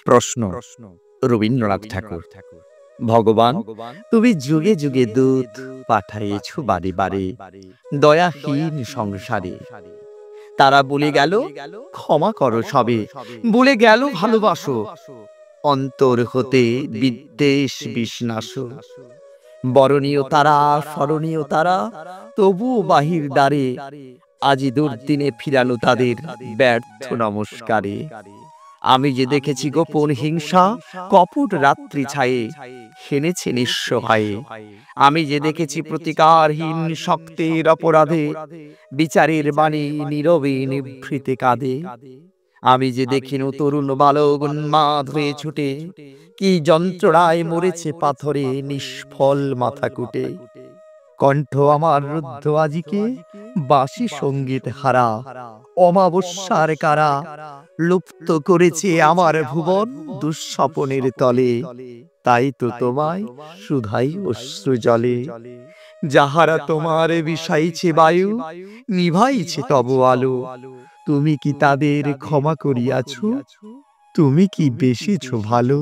প্রশ্ন রবীন্দ্রনাথ ঠাকুর। ভগবান, তুমি যুগে যুগে দূত পাঠাইয়েছ বারে বারে দয়াহীন সংসারে। তারা বলে গেল ক্ষমা করো সবে, বলে গেল ভালোবাসো, অন্তর হতে বিদ্বেষ বিষ্ণাস। বরণীয় তারা, স্মরণীয় তারা, তবু বাহির দ্বারে আজি দুর্দিনে ফিরালো তাদের ব্যর্থ নমস্কারে। আমি যে দেখেছি গোপন হিংসা, কপট রাত্রি ছায়ে হেনেছে নিঃস্ব হয়ে। আমি যে দেখেছি প্রতিকারহীন শক্তের অপরাধে বিচারের বাণী নীরবে নিভৃতে কাঁদে। আমি যে দেখিনু তরুণ বালক উন্মাদ হয়ে ছুটে, কি যন্ত্রণায় মরেছে পাথরে নিষ্ফল মাথা কুটে। কণ্ঠ আমার রুদ্ধ আজিকে বাঁশি সঙ্গীত হারা, অমাবস্যার কারা লুপ্ত করেছে আমার ভুবন দুঃস্বপনের তলে। তাই তো তোমায় সুধাই অশ্রু জলে, যাহারা তোমার বিষাইছে বায়ু, নিভাইছে তব আলো। তুমি কি তাদের ক্ষমা করিয়াছ? তুমি কি বেসেছ ভালো?